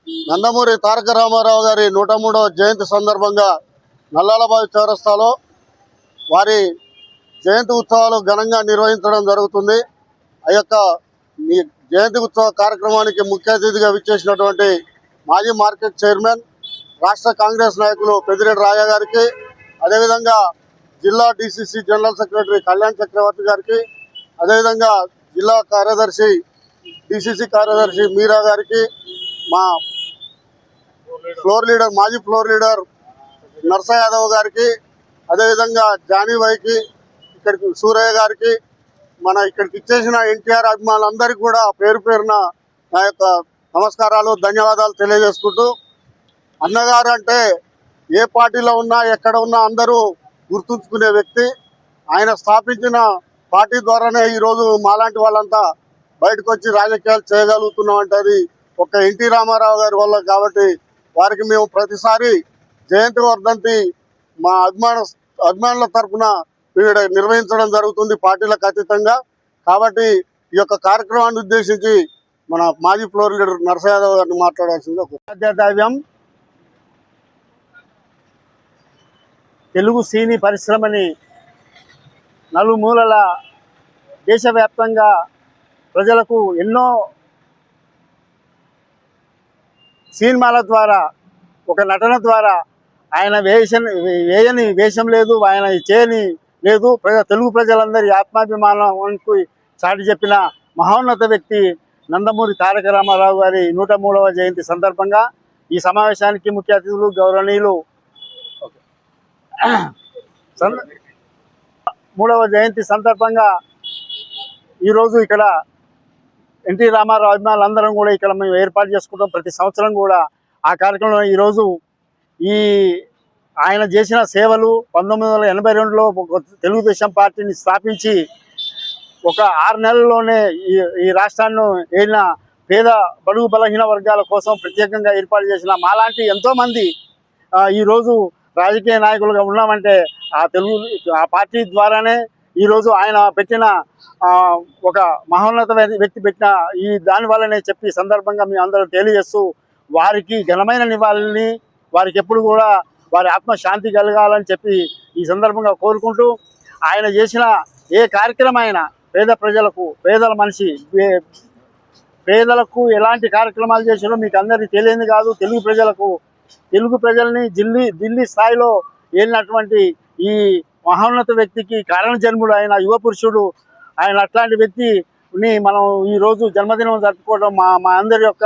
నందమూరి తారక రామారావు గారి 103వ జయంతి సందర్భంగా నల్లాలబావి చౌరస్తాలో వారి జయంతి ఉత్సవాలు ఘనంగా నిర్వహించడం జరుగుతుంది. ఆ యొక్క జయంతి ఉత్సవ కార్యక్రమానికి ముఖ్య అతిథిగా విచ్చేసినటువంటి మాజీ మార్కెట్ చైర్మన్, రాష్ట్ర కాంగ్రెస్ నాయకులు పెద్దిరెడ్డి రాజా గారికి, అదేవిధంగా జిల్లా డిసిసి జనరల్ సెక్రటరీ కళ్యాణ్ చక్రవర్తి గారికి, అదేవిధంగా జిల్లా కార్యదర్శి డిసిసి కార్యదర్శి మీరా గారికి, మా మాజీ ఫ్లోర్ లీడర్ నర్స యాదవ్ గారికి, అదేవిధంగా జానీ వైకి, ఇక్కడికి సూరయ్య గారికి, ఇక్కడికి ఇచ్చేసిన ఎన్టీఆర్ అభిమానులందరికీ కూడా పేరు పేరున నా యొక్క నమస్కారాలు, ధన్యవాదాలు తెలియజేసుకుంటూ, అన్నగారు అంటే ఏ పార్టీలో ఉన్నా ఎక్కడ ఉన్నా అందరూ గుర్తుంచుకునే వ్యక్తి. ఆయన స్థాపించిన పార్టీ ద్వారానే ఈరోజు మాలాంటి వాళ్ళంతా బయటకు వచ్చి రాజకీయాలు చేయగలుగుతున్నాం అంటే అది ఒక ఎన్టీ రామారావు గారి వల్ల. కాబట్టి వారికి మేము ప్రతిసారి జయంతి వర్ధంతి మా అభిమానుల తరఫున నిర్వహించడం జరుగుతుంది, పార్టీలకు అతీతంగా. కాబట్టి ఈ యొక్క కార్యక్రమాన్ని ఉద్దేశించి మన మాజీ ఫ్లోర్ లీడర్ నర్స యాదవ్ గారిని మాట్లాడాల్సింది. ఆద్యదావ్యం తెలుగు సినీ పరిశ్రమని నలుమూలల దేశవ్యాప్తంగా ప్రజలకు ఎన్నో సినిమాల ద్వారా, ఒక నటన ద్వారా ఆయన వేయని వేషం లేదు, ఆయన చేయని లేదు. తెలుగు ప్రజలందరి ఆత్మాభిమానానికి చాటి చెప్పిన మహోన్నత వ్యక్తి నందమూరి తారక రామారావు గారి 103వ జయంతి సందర్భంగా ఈ సమావేశానికి ముఖ్య అతిథులు గౌరవనీయులు 3వ జయంతి సందర్భంగా ఈరోజు ఇక్కడ ఎన్టీ రామారావు అభిమానులందరం కూడా ఇక్కడ మేము ఏర్పాటు చేసుకుంటాం. ప్రతి సంవత్సరం కూడా ఆ కార్యక్రమంలో ఈరోజు ఆయన చేసిన సేవలు 1982లో తెలుగుదేశం పార్టీని స్థాపించి ఒక 6 నెలల్లోనే ఈ రాష్ట్రాన్ని ఏలిన పేద బడుగు బలహీన వర్గాల కోసం ప్రత్యేకంగా ఏర్పాటు చేసిన మాలాంటి ఎంతోమంది ఈరోజు రాజకీయ నాయకులుగా ఉన్నామంటే ఆ పార్టీ ద్వారానే. ఈరోజు ఆయన పెట్టిన ఒక మహోన్నత వ్యక్తి పెట్టిన దాని వల్లనే చెప్పి సందర్భంగా మేము అందరూ తెలియజేస్తూ వారికి ఘనమైన నివాళుల్ని, వారికి ఎప్పుడు కూడా వారి ఆత్మశాంతి కలగాలని చెప్పి ఈ సందర్భంగా కోరుకుంటూ, ఆయన చేసిన ఏ కార్యక్రమం అయినా పేద ప్రజలకు, పేదల మనిషి, పేదలకు ఎలాంటి కార్యక్రమాలు చేసినో మీకు అందరికీ తెలియదు కాదు. తెలుగు ప్రజల్ని ఢిల్లీ స్థాయిలో వెళ్ళినటువంటి ఈ మహోన్నత వ్యక్తికి కారణ జన్ముడు, ఆయన యువ పురుషుడు. ఆయన అట్లాంటి వ్యక్తిని మనం ఈరోజు జన్మదినం జరుపుకోవడం మా అందరి యొక్క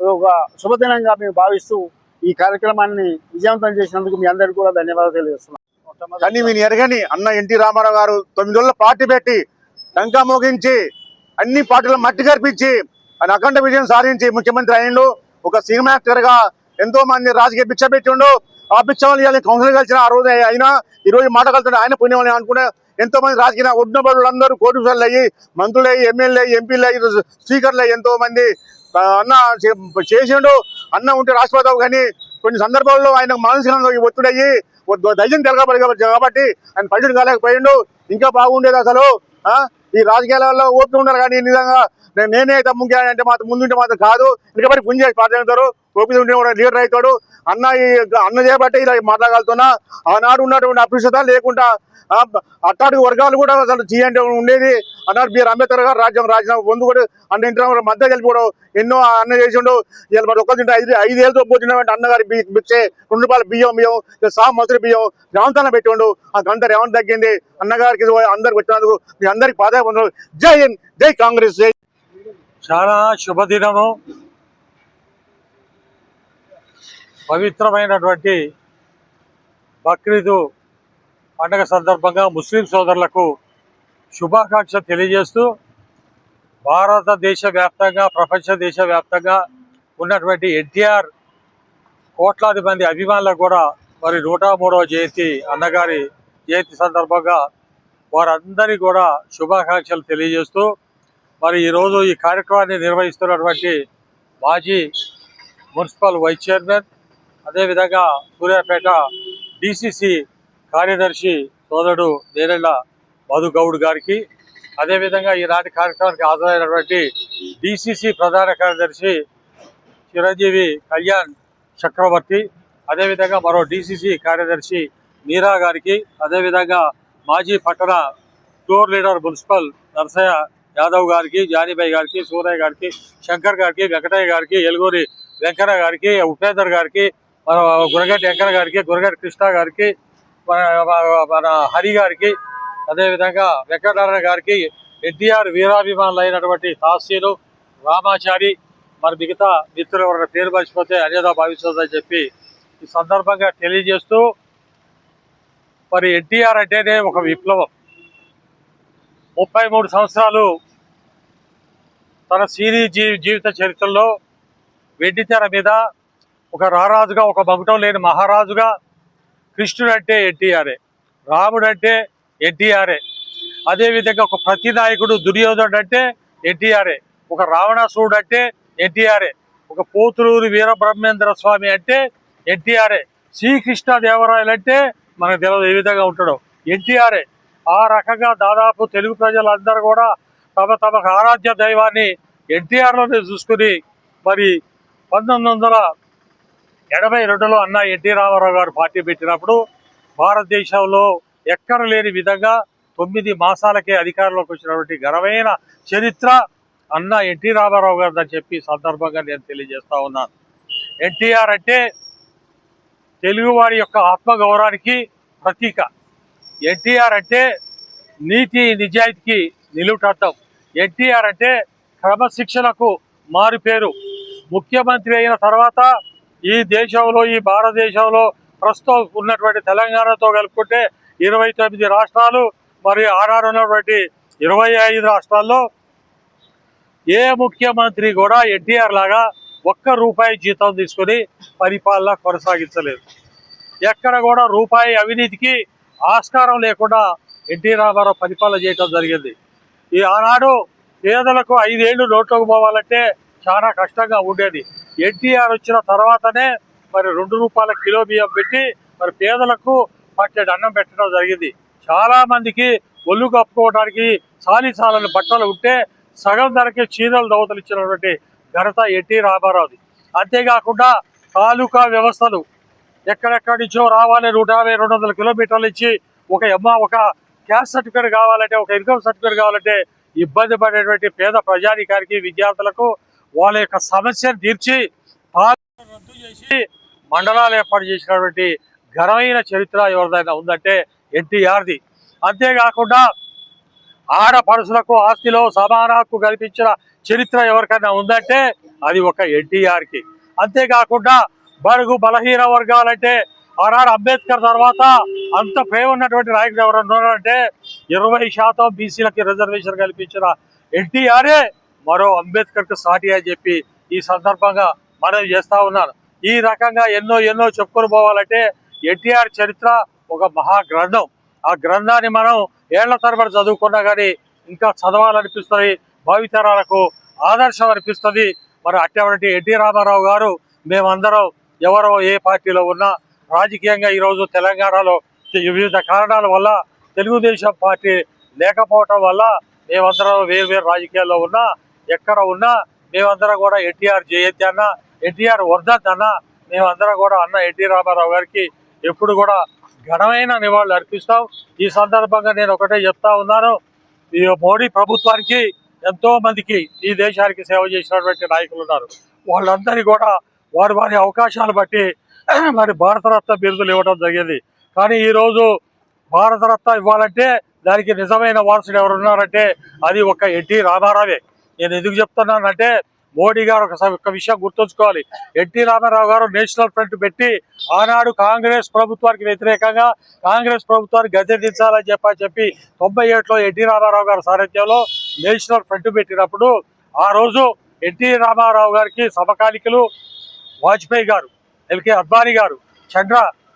ఒక శుభదినంగా మేము భావిస్తూ ఈ కార్యక్రమాన్ని విజయవంతం చేసినందుకు మీ అందరికీ కూడా ధన్యవాదాలు తెలియజేస్తున్నాం. కానీ మీరు ఎరగని అన్న ఎన్టీ రామారావు గారు 9 రోజుల పార్టీ పెట్టి టంకా మోగించి అన్ని పార్టీలు మట్టి కర్పించి ఆయన అఖండ విజయం సాధించి ముఖ్యమంత్రి అయ్యిండు. ఒక సినిమా యాక్టర్ గా ఎంతో మంది రాజకీయ భిక్ష పెట్టిండు. ఆ భిక్షలు ఇవ్వాలి కౌన్సిలర్ కలిసిన ఆ రోజు అయినా ఈ రోజు మాట కలుతుండే ఆయన పుణ్యం అనుకునే ఎంతో మంది రాజకీయ ఉద్యమస్తులందరూ కోటీశ్వర్లు అయ్యి, మంత్రులు అయ్యి, ఎమ్మెల్యే ఎంపీలు అయ్యి, స్పీకర్లు అయ్యి ఎంతో మంది అన్న చేసిండు. అన్న ఉంటే రాష్ట్రపతి కానీ కొన్ని సందర్భాల్లో ఆయన మానసికంగా ఒత్తిడయ్యి ధైర్యం తెలగబడి కాబట్టి ఆయన పరిచయం కాలేకపోయిండు. ఇంకా బాగుండేది అసలు. ఈ రాజకీయాలలో ఓపిక ఉండాలి కానీ నిజంగా నేనే తమ్ముంటే అంటే మాత్రం ముందుంటే మాత్రం కాదు. ఇంకబట్టి పుణ్య పాల్గొంటారు, ఓపిక ఉంటే కూడా లీడర్ అవుతాడు. అన్న చేయబట్టి ఇలా మాట్లాడగలుగుతున్నా. ఆనాడు ఉన్నటువంటి అప్రస్తుత లేకుండా అట్టాటి వర్గాలు కూడా అసలు అంటే ఉండేది. అన్నాడు బిఆర్ అంబేద్కర్ గారు రాజ్యాంగ పొందు కూడా అన్న ఇంటి మధ్య కలిపిపోవడం ఎన్నో అన్న చేసిండు. ఇలా మరి ఒక్క తింటే 5 ఏళ్ళతో పోతున్నటువంటి అన్నగారి బిచ్చే 2 రూపాయల బియ్యం మసూరి బియ్యం రేవంత్ పెట్టిండు. ఆ గంట రేవంత్ తగ్గింది. అన్నగారికి అందరికి వచ్చినందుకు మీ అందరికి పాదాలు. జై హింద్, జై కాంగ్రెస్, జై. చాలా శుభదినము. పవిత్రమైనటువంటి బక్రీదు పండుగ సందర్భంగా ముస్లిం సోదరులకు శుభాకాంక్షలు తెలియజేస్తూ, భారతదేశ వ్యాప్తంగా, ప్రపంచ దేశ వ్యాప్తంగా ఉన్నటువంటి ఎన్టీఆర్ కోట్లాది మంది అభిమానులకు కూడా మరి 103వ జయంతి అన్నగారి జయంతి సందర్భంగా వారందరికీ కూడా శుభాకాంక్షలు తెలియజేస్తూ, మరి ఈరోజు ఈ కార్యక్రమాన్ని నిర్వహిస్తున్నటువంటి మాజీ మున్సిపల్ వైస్ చైర్మన్, అదేవిధంగా సూర్యాపేట డిసిసి కార్యదర్శి సోదరుడు నేరెళ్ళ మధుగౌడ్ గారికి, అదేవిధంగా ఈనాటి కార్యక్రమానికి హాజరైనటువంటి డిసిసి ప్రధాన కార్యదర్శి చిరంజీవి కళ్యాణ్ చక్రవర్తి, అదేవిధంగా మరో డిసిసి కార్యదర్శి మీరా గారికి, అదేవిధంగా మాజీ పట్టణ tour leader municipal Narasayya Yadav గారికి, జానీబాయి గారికి, సూరయ్య గారికి, శంకర్ గారికి, వెంకటయ్య గారికి, ఎలుగూరి వెంకన్న గారికి, ఉపేందర్ గారికి, మన గురగడ్డి వెంకన్న గారికి, గురగడ్డి కృష్ణ గారికి, మన హరి గారికి, అదేవిధంగా వెంకటనారాయణ గారికి, ఎన్టీఆర్ వీరాభిమానులు అయినటువంటి హాస్యలు, రామాచారి, మరి మిగతా మిత్రులు ఎవరైనా పేరు మర్చిపోతే అన్యదా భావిస్తుందని చెప్పి ఈ సందర్భంగా తెలియజేస్తూ, మరి ఎన్టీఆర్ అంటేనే ఒక విప్లవం. 33 సంవత్సరాలు తన సినీ జీవిత చరిత్రలో వెండితెర మీద ఒక రారాజుగా, ఒక మగుటం లేని మహారాజుగా, కృష్ణుడు అంటే ఎన్టీఆర్ఏ, రాముడు అంటే ఎన్టీఆర్ఏ, అదేవిధంగా ఒక ప్రతినాయకుడు దుర్యోధనుడు అంటే ఎన్టీఆర్ఏ, ఒక రావణాసురుడు అంటే ఎన్టీఆర్ఏ, ఒక పోతులూరి వీరబ్రహ్మేంద్ర స్వామి అంటే ఎన్టీఆర్ఏ, శ్రీకృష్ణదేవరాయలు అంటే మనకు తెలియదు ఏ విధంగా ఉంటాడో ఎన్టీఆర్ఏ. ఆ రకంగా దాదాపు తెలుగు ప్రజలందరూ కూడా తమ తమ ఆరాధ్య దైవాన్ని ఎన్టీఆర్లోనే చూసుకుని, మరి 1982లో అన్న ఎన్టీ రామారావు గారు పార్టీ పెట్టినప్పుడు భారతదేశంలో ఎక్కడ లేని విధంగా 9 మాసాలకే అధికారంలోకి వచ్చినటువంటి ఘనమైన చరిత్ర అన్న ఎన్టీ రామారావు గారు అని చెప్పి సందర్భంగా నేను తెలియజేస్తా ఉన్నాను. ఎన్టీఆర్ అంటే తెలుగువారి యొక్క ఆత్మగౌరవానికి ప్రతీక. ఎన్టీఆర్ అంటే నీతి నిజాయితీకి నిలువుటద్దం. ఎన్టీఆర్ అంటే క్రమశిక్షణకు మారుపేరు. ముఖ్యమంత్రి అయిన తర్వాత ఈ దేశంలో, ఈ భారతదేశంలో ప్రస్తుతం ఉన్నటువంటి తెలంగాణతో కలుపుకుంటే 29 రాష్ట్రాలు, మరి ఆనాడు ఉన్నటువంటి 25 రాష్ట్రాల్లో ఏ ముఖ్యమంత్రి కూడా ఎన్టీఆర్ లాగా ₹1 జీతం తీసుకొని పరిపాలన కొనసాగించలేదు. ఎక్కడ కూడా రూపాయి అవినీతికి ఆస్కారం లేకుండా ఎన్టీ రామారావు పరిపాలన చేయడం జరిగింది. ఈ ఆనాడు పేదలకు 5 ఏళ్ళు నోట్లోకి పోవాలంటే చాలా కష్టంగా ఉండేది. ఎన్టీఆర్ వచ్చిన తర్వాతనే మరి ₹2 కిలో బియ్యం పెట్టి మరి పేదలకు పట్టెడు అన్నం పెట్టడం జరిగింది. చాలా మందికి ఒళ్ళు కప్పుకోవడానికి చాలీసాలని బట్టలు ఉంటే సగం ధరకే చీరలు దవతలు ఇచ్చినటువంటి ఘనత ఎన్టీ రామారావుది. అంతేకాకుండా తాలూకా వ్యవస్థలు ఎక్కడెక్కడి నుంచో రావాలి, 150-200 కిలోమీటర్లు ఇచ్చి ఒక క్యాస్ట్ సర్టిఫికేట్ కావాలంటే, ఒక ఇన్కమ్ సర్టిఫికేట్ కావాలంటే ఇబ్బంది పడేటువంటి పేద ప్రజానికానికి, విద్యార్థులకు వాళ్ళ యొక్క సమస్యను తీర్చి రద్దు చేసి మండలాలు ఏర్పాటు చేసినటువంటి ఘనమైన చరిత్ర ఎవరిదైనా ఉందంటే ఎన్టీఆర్ది. అంతేకాకుండా ఆడపడుసులకు ఆస్తిలో సమాన హక్కు కల్పించిన చరిత్ర ఎవరికైనా ఉందంటే అది ఒక ఎన్టీఆర్కి. అంతేకాకుండా బడుగు బలహీన వర్గాలంటే ఆనాడు అంబేద్కర్ తర్వాత అంత ప్రేమ ఉన్నటువంటి నాయకుడు ఎవరన్నా ఉన్నారంటే 20% బీసీలకి రిజర్వేషన్ కల్పించిన ఎన్టీఆర్ఏ మరో అంబేద్కర్కు సాటి అని చెప్పి ఈ సందర్భంగా మనం చేస్తా ఉన్నాను. ఈ రకంగా ఎన్నో చెప్పుకొని పోవాలంటే ఎన్టీఆర్ చరిత్ర ఒక మహాగ్రంథం. ఆ గ్రంథాన్ని మనం ఏళ్ల తరబడి చదువుకున్నా కానీ ఇంకా చదవాలనిపిస్తుంది, భావితరాలకు ఆదర్శం అనిపిస్తుంది. మరి అటువంటి ఎన్టీ రామారావు గారు మేమందరం ఎవరో ఏ పార్టీలో ఉన్నా రాజకీయంగా ఈరోజు తెలంగాణలో వివిధ కారణాల వల్ల తెలుగుదేశం పార్టీ లేకపోవటం వల్ల మేమందరం వేరు రాజకీయాల్లో ఉన్నా, ఎక్కడ ఉన్నా మేమందరం కూడా ఎన్టీఆర్ జయంతి అన్న, ఎన్టీఆర్ వర్ధంతి అన్న, మేమందరం కూడా అన్న ఎన్టీ రామారావు గారికి ఎప్పుడు కూడా ఘనమైన నివాళులు అర్పిస్తాం. ఈ సందర్భంగా నేను ఒకటే చెప్తా ఉన్నాను, ఈ మోడీ ప్రభుత్వానికి ఎంతో మందికి ఈ దేశానికి సేవ చేసినటువంటి నాయకులు ఉన్నారు. వాళ్ళందరినీ కూడా వారి అవకాశాలు బట్టి మరి భారతరత్న బిరుదులు ఇవ్వడం జరిగింది. కానీ ఈరోజు భారతరత్న ఇవ్వాలంటే దానికి నిజమైన వారసుడు ఎవరు ఉన్నారంటే అది ఒక ఎన్టీ రామారావే. నేను ఎందుకు చెప్తున్నానంటే మోడీ గారు ఒక విషయం గుర్తుంచుకోవాలి. ఎన్టీ రామారావు గారు నేషనల్ ఫ్రంట్ పెట్టి ఆనాడు కాంగ్రెస్ ప్రభుత్వానికి వ్యతిరేకంగా కాంగ్రెస్ ప్రభుత్వాన్ని గద్దెదించాలని చెప్పి 97లో ఎన్టీ రామారావు గారి సారథ్యంలో నేషనల్ ఫ్రంట్ పెట్టినప్పుడు ఆ రోజు ఎన్టీ రామారావు గారికి సమకాలికులు వాజ్పేయి గారు, ఎల్కే అద్వానీ గారు,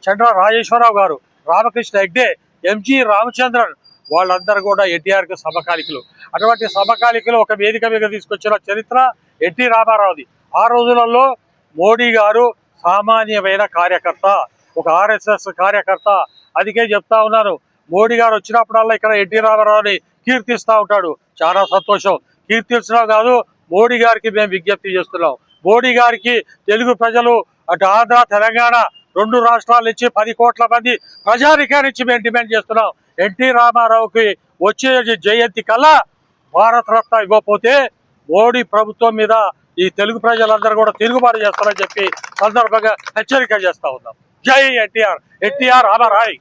చండ్ర రాజేశ్వరరావు గారు, రామకృష్ణ హెగ్డే, ఎంజి రామచంద్రన్ వాళ్ళందరూ కూడా ఎన్టీఆర్కి సమకాలికులు. అటువంటి సమకాలికులు ఒక వేదిక మీద తీసుకొచ్చిన చరిత్ర ఎన్టీ రామారావుది. ఆ రోజులలో మోడీ గారు సామాన్యమైన కార్యకర్త, ఒక ఆర్ఎస్ఎస్ కార్యకర్త. అందుకే చెప్తా ఉన్నాను, మోడీ గారు వచ్చినప్పుడల్లా ఇక్కడ ఎన్టీ రామారావుని కీర్తిస్తూ ఉంటాడు. చాలా సంతోషం. కీర్తించడం కాదు, మోడీ గారికి మేము విజ్ఞప్తి చేస్తున్నాం. మోడీ గారికి తెలుగు ప్రజలు అటు ఆంధ్ర తెలంగాణ 2 రాష్ట్రాల నుంచి 10 కోట్ల మంది ప్రజానికాన్ని నుంచి మేము డిమాండ్ చేస్తున్నాం. ఎన్టీ రామారావుకి వచ్చే జయంతి కల్లా భారతరత్న ఇవ్వకపోతే మోడీ ప్రభుత్వం మీద ఈ తెలుగు ప్రజలందరూ కూడా తిరుగుబాటు చేస్తారని చెప్పి సందర్భంగా హెచ్చరిక చేస్తా ఉన్నాం. జై ఎన్టీఆర్. ఎన్టీఆర్ అమర్ హై.